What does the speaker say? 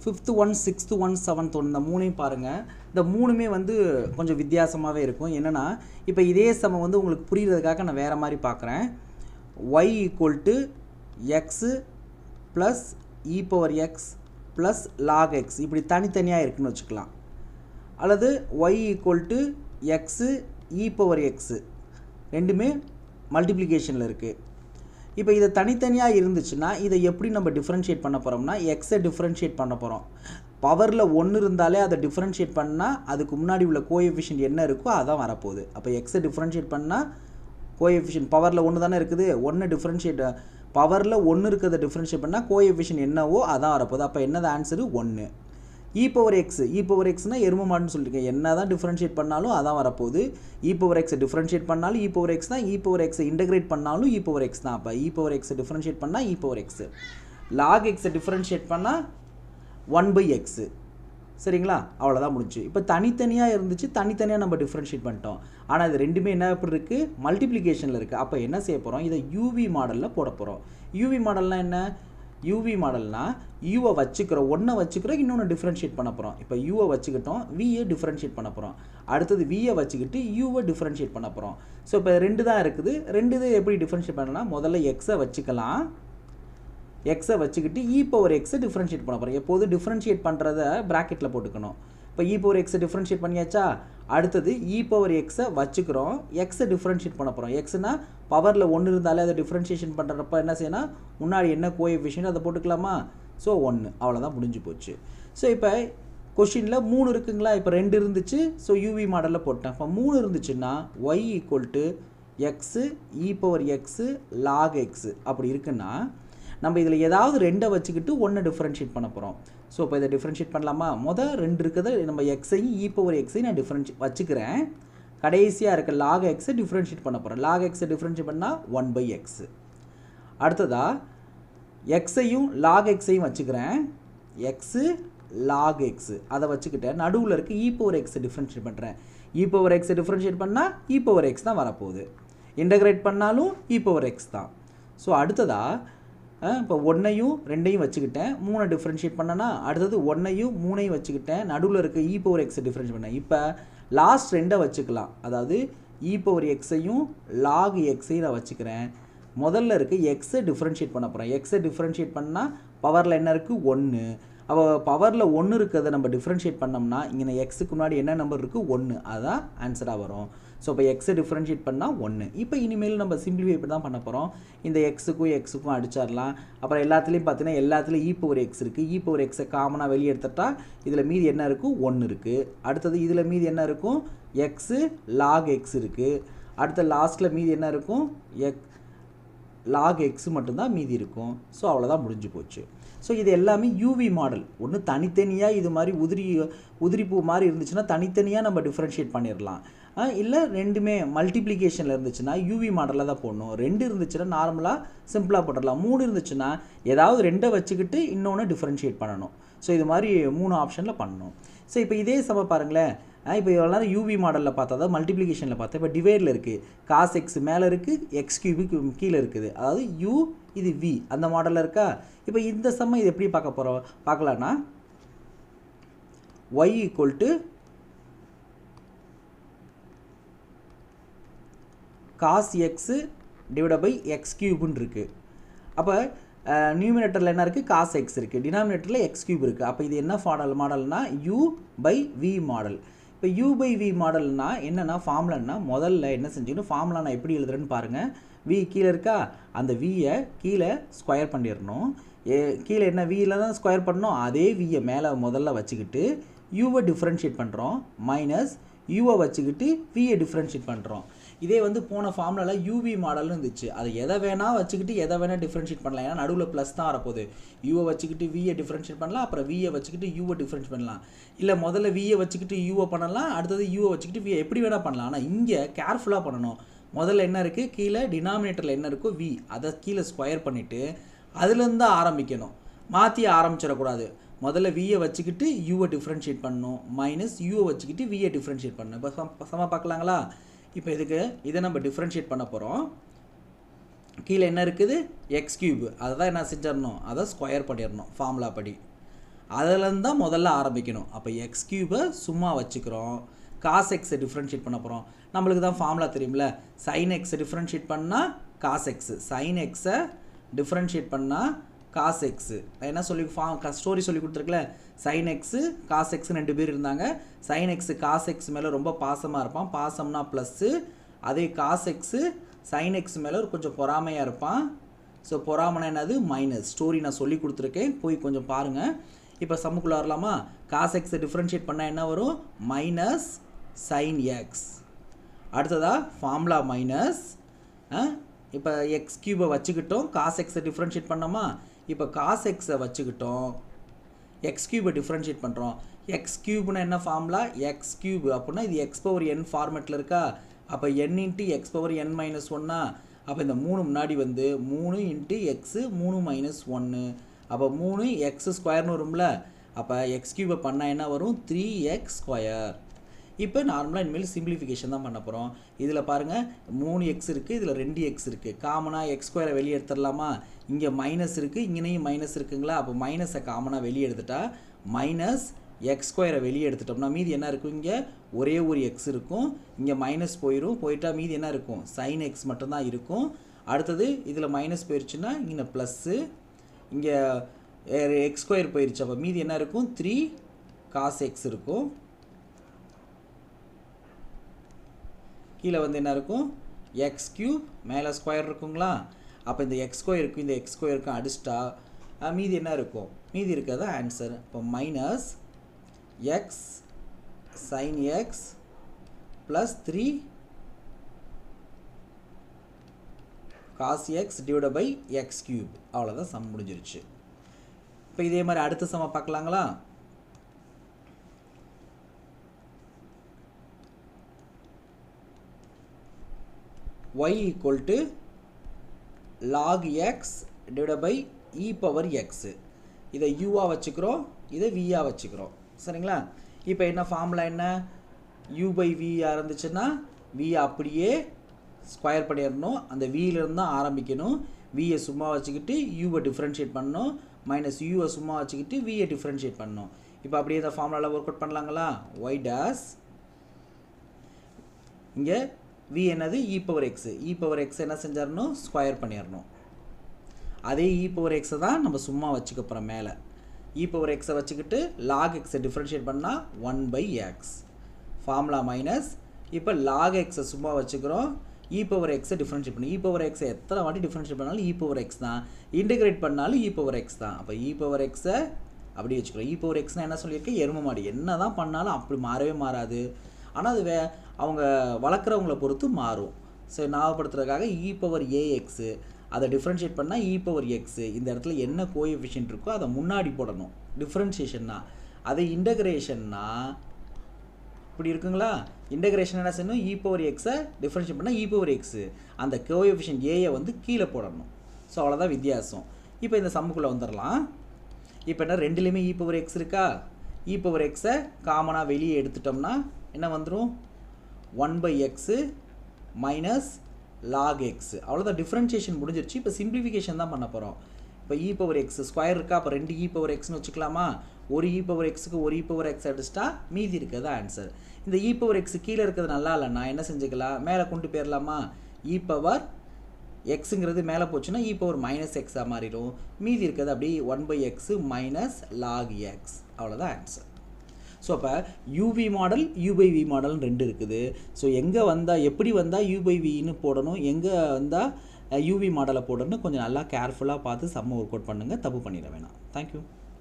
Fifth one, sixth one, seventh one, இந்த மூணையும் பாருங்கள். இந்த மூணுமே வந்து கொஞ்சம் வித்தியாசமாகவே இருக்கும். என்னென்னா இப்போ இதே சமம் வந்து உங்களுக்கு புரிகிறதுக்காக நான் வேறு மாதிரி பார்க்குறேன். y = x plus e⁻x plus log x இப்படி தனித்தனியாக இருக்குன்னு வச்சுக்கலாம். அல்லது y = x e⁻x ரெண்டுமே மல்டிப்ளிகேஷனில் இருக்குது. இப்போ இதை தனித்தனியாக இருந்துச்சுன்னா இதை எப்படி நம்ம டிஃப்ரென்ஷியேட் பண்ண போகிறோம்னா எக்ஸை டிஃப்ரென்ஷியேட் பண்ண போகிறோம். பவரில் 1 இருந்தாலே அதை டிஃப்ரென்ஷியேட் பண்ணால் அதுக்கு முன்னாடி உள்ள கோஎஃபிஷியன்ட் என்ன இருக்கோ அதான் வரப்போகுது. அப்போ எக்ஸை டிஃப்ரென்ஷியேட் பண்ணால் கோஎஃபிஷியன்ட் பவரில் 1 தானே இருக்குது, 1 டிஃப்ரென்ஷியேட் பவரில் 1 இருக்கிறத டிஃப்ரென்ஷியேட் பண்ணால் கோஎஃபிஷியன்ட் என்னவோ அதான் வரப்போகுது. அப்போ என்னது ஆன்சரு 1. e⁻x எருமை மாடுன்னு சொல்லியிருக்கேன். என்ன தான் டிஃப்ரென்ஷியேட் பண்ணாலும் அதான் வரப்போகுது. e⁻x டிஃப்ரென்ஷியேட் பண்ணாலும் e⁻x தான், e⁻x இன்டகிரேட் பண்ணாலும் e⁻x தான். அப்போ e⁻x டிஃப்ரென்ஷியேட் பண்ணால் e⁻x, log x டிஃப்ரென்ஷியேட் பண்ணால் 1/x. சரிங்களா, அவ்வளோதான் முடிஞ்சு. இப்போ தனித்தனியாக இருந்துச்சு, தனித்தனியாக நம்ம டிஃப்ரென்ஷியேட் பண்ணிட்டோம். ஆனால் இது ரெண்டுமே என்ன எப்படி இருக்குது, மல்டிப்ளிகேஷனில் இருக்குது. அப்போ என்ன செய்ய போகிறோம், இதை யூவி மாடலில் போட போகிறோம். யூவி மாடல்னால் என்ன, யூவி மாடல்னால் யூவை வச்சுக்கிறோம், ஒன்றை வச்சுக்கிறோம், இன்னொன்று டிஃப்ரென்ஷியேட் பண்ண போகிறோம். இப்போ யூவை வச்சுக்கிட்டோம், வியை டிஃப்ரென்ஷியேட் பண்ண போகிறோம். அடுத்தது வியை வச்சுக்கிட்டு யூவை டிஃப்ரென்ஷியேட் பண்ண போகிறோம். ஸோ இப்போ 2 தான் இருக்குது. 2 இது எப்படி டிஃப்ரென்ஷியேட் பண்ணலாம், முதல்ல எக்ஸை வச்சுக்கலாம், எக்ஸை வச்சுக்கிட்டு e⁻x டிஃப்ரென்ஷியேட் பண்ண போகிறோம். எப்போது டிஃப்ரென்ஷியேட் பண்ணுறத ப்ராக்கெட்டில் போட்டுக்கணும். இப்போ e⁻x டிஃப்ரென்ஷியேட் பண்ணியாச்சா, அடுத்தது e⁻x வச்சுக்கிறோம், எக்ஸை டிஃப்ரென்ஷியேட் பண்ண போகிறோம். எக்ஸ்னா பவரில் 1 இருந்தாலே அதை டிஃப்ரென்ஷியேஷன் பண்ணுறப்ப என்ன செய்யணும், முன்னாடி என்ன கோஎஃபிஷியன்ட் அதை போட்டுக்கலாமா. ஸோ 1, அவ்வளோதான் முடிஞ்சு போச்சு. ஸோ இப்போ கொஷினில் 3 இருக்குங்களா, இப்போ 2 இருந்துச்சு, ஸோ யூவி மாடலில் போட்டேன். இப்போ 3 இருந்துச்சுன்னா y = x e⁻x log x அப்படி இருக்குன்னா நம்ம இதில் ஏதாவது 2 வச்சுக்கிட்டு 1 டிஃப்ரென்ஷியேட் பண்ண போகிறோம். ஸோ இப்போ இதை டிஃப்ரென்ஷியேட் பண்ணலாமா, மொதல் 2 இருக்குது நம்ம எக்ஸையும் e⁻x நான் வச்சுக்கிறேன். கடைசியாக இருக்க log x டிஃப்ரென்ஷியேட் பண்ண போகிறேன். log x டிஃப்ரென்ஷியேட் பண்ணால் 1/x. அடுத்ததாக எக்ஸையும் log x-ஐயும் வச்சுக்கிறேன், x log x அதை வச்சுக்கிட்டேன். நடுவில் இருக்க e⁻x டிஃப்ரென்ஷியேட் பண்ணுறேன். e⁻x டிஃப்ரென்ஷியேட் பண்ணால் e⁻x தான் வரப்போகுது, இன்டகிரேட் பண்ணாலும் e⁻x தான். ஸோ அடுத்ததாக இப்போ 1ஐயும் 2ஐயும் வச்சுக்கிட்டேன், 3 டிஃப்ரென்ஷியேட் பண்ணனா, அடுத்தது 1ஐயும் 3ஐயும் வச்சுக்கிட்டேன், நடுவில் இருக்க e⁻x டிஃப்ரென்ஷியேட் பண்ணேன். இப்போ லாஸ்ட் 2 வச்சுக்கலாம், அதாவது e⁻x-ஐயும் log x-ஐயும் நான் வச்சுக்கிறேன். முதல்ல இருக்க எக்ஸை டிஃப்ரென்ஷியேட் பண்ண போகிறேன். எக்ஸை டிஃப்ரென்ஷியேட் பண்ணால் பவரில் என்ன இருக்குது, 1. அப்போ பவரில் 1 இருக்கிறத நம்ம டிஃப்ரென்ஷியேட் பண்ணோம்னா இங்கே எக்ஸுக்கு முன்னாடி என்ன நம்பர் இருக்குது, 1, அதுதான் ஆன்சராக வரும். ஸோ இப்போ எக்ஸை டிஃப்ரென்ஷியேட் பண்ணால் 1. இப்போ இனிமேல் நம்ம சிம்பிளிஃபை இப்படி தான் பண்ண போகிறோம். இந்த எக்ஸுக்கும் அடிச்சிடலாம். அப்புறம் எல்லாத்துலேயும் பார்த்தீங்கன்னா எல்லாத்துலேயும் e⁻x இருக்குது. e⁻x காமனாக வெளியே எடுத்துட்டா இதில் மீதி என்ன இருக்கும், 1 இருக்குது. அடுத்தது இதில் மீதி என்ன இருக்கும், x log x இருக்குது. அடுத்த லாஸ்ட்டில் மீதி என்ன இருக்கும், log x மட்டும்தான் மீதி இருக்கும். ஸோ அவ்வளோதான் முடிஞ்சு போச்சு. ஸோ இது எல்லாமே யூவி மாடல். ஒன்று தனித்தனியாக இது மாதிரி உதிரிப்பூ மாதிரி இருந்துச்சுன்னா தனித்தனியாக நம்ம டிஃப்ரென்ஷியேட் பண்ணிடலாம். இல்லை ரெண்டுமே மல்டிப்ளிகேஷனில் இருந்துச்சுன்னா யூவி மாடலில் தான் போடணும். 2 இருந்துச்சுன்னா நார்மலாக சிம்பிளாக போட்டுடலாம். 3 இருந்துச்சுன்னா ஏதாவது 2 வச்சுக்கிட்டு இன்னொன்று டிஃப்ரென்ஷியேட் பண்ணணும். ஸோ இது மாதிரி 3 ஆப்ஷனில் பண்ணணும். ஸோ இப்போ இதே சம பாருங்களேன், இப்போ இவ்வளோ நேரம் யூவி மாடலில் பார்த்தா தான் மல்டிப்ளிகேஷனில் பார்த்தா, இப்போ டிவைடில் இருக்குது, cos x மேலே இருக்குது, x³ கீழே இருக்குது, அதாவது u இது v அந்த மாடலில் இருக்கா. இப்போ இந்த சம்ம இது எப்படி பார்க்கலான்னா y = cos x / x³ இருக்குது. அப்போ நியூமினேட்டரில் என்ன இருக்குது, cos x இருக்குது, டினாமினேட்டரில் x³ இருக்குது. அப்போ இது என்ன மாடல்னா u/v மாடல். இப்போ u/v மாடல்னா என்னென்னா ஃபார்முலான்னா முதல்ல என்ன செஞ்சுக்கணும், ஃபார்முலா நான் எப்படி எழுதுறேன்னு பாருங்கள். v கீழே இருக்கா, அந்த v-யை கீழே ஸ்கொயர் பண்ணிடணும். கீழே என்ன v-ல தான் ஸ்கொயர் பண்ணணும், அதே v-யை மேலே முதல்ல வச்சுக்கிட்டு u-வை டிஃப்ரென்ஷியேட் பண்ணுறோம், மைனஸ் u-வை வச்சுக்கிட்டு v-யை டிஃப்ரென்ஷியேட் பண்ணுறோம். இதே வந்து போன ஃபார்முலாவில் யூவி மாடல்னு இருந்துச்சு, அதை எதை வேணால் வச்சுக்கிட்டு எதை வேணால் டிஃப்ரென்ஷியேட் பண்ணலாம். ஏன்னா நடுவில் ப்ளஸ் தான் வரப்போகுது. யூவை வச்சுக்கிட்டு வியை டிஃப்ரென்ஷியேட் பண்ணலாம், அப்புறம் வியை வச்சுக்கிட்டு யூவை டிஃப்ரென்ஷியேட் பண்ணலாம். இல்லை முதல்ல வியை வச்சுக்கிட்டு யூவை பண்ணலாம், அடுத்தது யூவை வச்சுக்கிட்டு வியை எப்படி வேணால் பண்ணலாம். ஆனால் இங்கே கேர்ஃபுல்லாக பண்ணணும். முதல்ல என்ன இருக்குது, கீழே டினாமினேட்டரில் என்ன இருக்கோ v அதை கீழே ஸ்கொயர் பண்ணிவிட்டு அதுலேருந்து ஆரம்பிக்கணும், மாற்றி ஆரம்பிச்சிடக்கூடாது. முதல்ல வியை வச்சுக்கிட்டு யூவை டிஃப்ரென்ஷியேட் பண்ணணும், மைனஸ் யூவை வச்சுக்கிட்டு வியை டிஃப்ரென்ஷியேட் பண்ணணும். இப்போ சம பார்க்கலாங்களா. இப்போ இதுக்கு இதை நம்ம டிஃப்ரென்ஷியேட் பண்ண போகிறோம். கீழே என்ன இருக்குது, x³ அதை தான் என்ன செஞ்சிடணும், அதை ஸ்கொயர் பண்ணிடணும் ஃபார்முலா படி. அதிலேருந்து தான் முதல்ல ஆரம்பிக்கணும். அப்போ எக்ஸ் கியூபை சும்மா வச்சுக்கிறோம். காஸ் எக்ஸை டிஃப்ரென்ஷியேட் பண்ண போகிறோம். நம்மளுக்கு தான் ஃபார்முலா தெரியும்ல, சைன் எக்ஸை டிஃப்ரென்ஷியேட் பண்ணால் காஸ் எக்ஸு, சைன் எக்ஸை டிஃப்ரென்ஷியேட் பண்ணால் காஸ் எக்ஸு. நான் என்ன சொல்லி ஸ்டோரி சொல்லி கொடுத்துருக்கல, சைன் எக்ஸு காஸ் எக்ஸு 2 பேர் இருந்தாங்க. சைன் எக்ஸு காஸ் எக்ஸ் மேலே ரொம்ப பாசமாக இருப்பான், பாசம்னா ப்ளஸ்ஸு. அதே காஸ் எக்ஸு சைன் எக்ஸ் மேலே கொஞ்சம் பொறாமையாக இருப்பான். ஸோ பொறாமனா என்னது மைனஸ். ஸ்டோரி நான் சொல்லி கொடுத்துருக்கேன், போய் கொஞ்சம் பாருங்கள். இப்போ சம்முக்குள்ளே வரலாமா? காஸ் எக்ஸை டிஃப்ரென்ஷியேட் பண்ணால் என்ன வரும்? Minus sine x. அடுத்ததா ஃபார்முலா மைனஸ். இப்போ எக்ஸ் கியூபை வச்சுக்கிட்டோம், காஸ் எக்ஸை டிஃப்ரென்ஷியேட் பண்ணோமா? இப்போ காஸ் எக்ஸை வச்சுக்கிட்டோம், எக்ஸ் கியூபை டிஃப்ரென்ஷியேட் பண்ணுறோம். எக்ஸ் கியூப்னா என்ன ஃபார்முலா? எக்ஸ் கியூப் அப்படின்னா இது எக்ஸ் பவர் என் ஃபார்மேட்டில் இருக்கா? அப்போ n into X power n minus 1. அப்போ இந்த 3 முன்னாடி வந்து 3 இன்ட்டு எக்ஸு 3 மைனஸ் 1. அப்போ 3 எக்ஸ் ஸ்கொயர்னு வரும்ல. அப்போ எக்ஸ் கியூபை பண்ணால் என்ன வரும்? 3x square. இப்போ நார்மலாக இனிமேல் சிம்பிளிஃபிகேஷன் தான் பண்ண போகிறோம். இதில் பாருங்கள் 3x இருக்குது, இதில் 2x இருக்குது. காமனாக எக்ஸ் ஸ்கொயரை வெளியே எடுத்துடலாமா? இங்கே மைனஸ் இருக்குது, இங்கேயும் மைனஸ் இருக்குங்களா? அப்போ மைனஸை காமனாக வெளியே எடுத்துட்டா மைனஸ் எக்ஸ் ஸ்கொயரை வெளியே எடுத்துட்டோம்னா மீதி என்ன இருக்கும்? இங்கே ஒரே ஒரு எக்ஸ் இருக்கும், இங்கே மைனஸ் போயிடும். போயிட்டா மீதி என்ன இருக்கும்? சைன் எக்ஸ் மட்டும்தான் இருக்கும். அடுத்தது இதில் மைனஸ் போயிடுச்சுன்னா இங்கே ப்ளஸ்ஸு, இங்கே எக்ஸ் ஸ்கொயர் போயிடுச்சு. அப்போ மீதி என்ன இருக்கும்? 3 காஸ் எக்ஸ் இருக்கும். கீழே வந்து என்ன இருக்கும்? எக்ஸ் கியூப், மேலே ஸ்கொயர் இருக்குங்களா? அப்போ இந்த எக்ஸ் ஸ்கொயருக்கும் இந்த எக்ஸ் ஸ்கொயருக்கும் அடிச்சிட்டா மீதி என்ன இருக்கும்? மீதி இருக்கிறது ஆன்சர். இப்போ minus x sine x plus 3 cos x divide by x cube. அவ்வளோதான் சம் முடிஞ்சிருச்சு. இப்போ இதே மாதிரி அடுத்த சம பார்க்கலாங்களா? y equal to log x divided by e power x. இதை u-ஆ வச்சுக்கிறோம், இதை v-ஆ வச்சுக்கிறோம். சரிங்களா? இப்போ என்ன ஃபார்முலா என்ன? u by v இருந்துச்சுன்னா v அப்படியே ஸ்கொயர் பண்ணிடணும். அந்த v-லேருந்து தான் ஆரம்பிக்கணும். v-யை சும்மா வச்சுக்கிட்டு u-வை டிஃப்ரென்ஷியேட் பண்ணணும், மைனஸ் u-வை சும்மா வச்சுக்கிட்டு v-யை டிஃப்ரென்ஷியேட் பண்ணணும். இப்போ அப்படியே இந்த ஃபார்முலாவில் ஒர்க் அவுட் பண்ணலாங்களா? y dash இங்கே v என்னது? e power x. e power x என்ன செஞ்சிடணும்? ஸ்கொயர் பண்ணிடணும். அதே e பவர் x தான் நம்ம சும்மா வச்சுக்க போகிறோம் மேலே. e பவர் x வச்சுக்கிட்டு log x டிஃப்ரென்ஷியேட் பண்ணால் 1/x. Formula minus. இப்போ log x சும்மா வச்சுக்கிறோம், e பவர் x டிஃப்ரென்ஷியேட் பண்ணி, e பவர் x எத்தனை வாட்டி டிஃப்ரென்ஷியேட் பண்ணாலும் e பவர் x தான், இன்டெகிரேட் பண்ணாலும் e பவர் x தான். அப்போ e பவர் x அப்படி வச்சுக்கிறோம். e பவர் xனா என்ன சொல்லியிருக்கேன்? எருமை மாடு. என்ன தான் பண்ணாலும் அப்படி மாறவே மாறாது. ஆனால் அது அவங்க வளர்க்குறவங்கள பொறுத்து மாறும். ஸோ ஞாபகப்படுத்துறதுக்காக e பவர் ax அதை டிஃப்ரென்ஷியேட் பண்ணால் e பவர் x. இந்த இடத்துல என்ன கோஎஃபிஷியன்ட் இருக்கோ அதை முன்னாடி போடணும். டிஃப்ரென்ஷியேஷன்னா. அதை இன்டகிரேஷன்னா இப்படி இருக்குங்களா? இன்டகிரேஷன் என்ன செய்யணும்? e பவர் எக்ஸை டிஃப்ரென்ஷியேட் பண்ணால் e பவர் x, அந்த கோஎஃபிஷியன்ட் ஏயை வந்து கீழே போடணும். ஸோ அவ்வளோதான் வித்தியாசம். இப்போ இந்த சம்முக்குள்ளே வந்துடலாம். இப்போ என்ன ரெண்டுலேயுமே e பவர் x இருக்கா? e பவர் எக்ஸை காமனாக வெளியே எடுத்துட்டோம்னா என்ன வந்துடும்? 1/x minus log x. அவ்வளோதான், டிஃப்ரென்ஷியேஷன் முடிஞ்சிருச்சு. இப்போ சிம்பிளிஃபிகேஷன் தான் பண்ண போகிறோம். இப்போ e பவர் x ஸ்கொயர் இருக்கா? அப்போ 2 e பவர் xன்னு வச்சுக்கலாமா? ஒரு e பவர் xக்கு ஒரு e பவர் x அடிச்சிட்டா மீதி இருக்கிறது ஆன்சர். இந்த e பவர் x கீழே இருக்கிறது நல்லா இல்லைன்னா என்ன செஞ்சுக்கலாம்? மேலே கொண்டு போயிடலாமா? e பவர் எக்ஸுங்கிறது மேலே போச்சுன்னா e பவர் மைனஸ் எக்ஸாக மாறிடும். மீதி இருக்கிறது அப்படியே 1/x மைனஸ் log x. அவ்வளோதான் ஆன்சர். ஸோ அப்போ யூவி மாடல் u/v மாடல்னு 2 இருக்குது. ஸோ எங்கே வந்தால் எப்படி வந்தால் u/vன்னு போடணும், எங்கே வந்தால் யூவி மாடலை போடணும்னு கொஞ்சம் நல்லா கேர்ஃபுல்லாக பார்த்து சம்ம ஒர்க் அவுட் பண்ணுங்கள். தப்பு பண்ணிட வேணாம். தேங்க்யூ.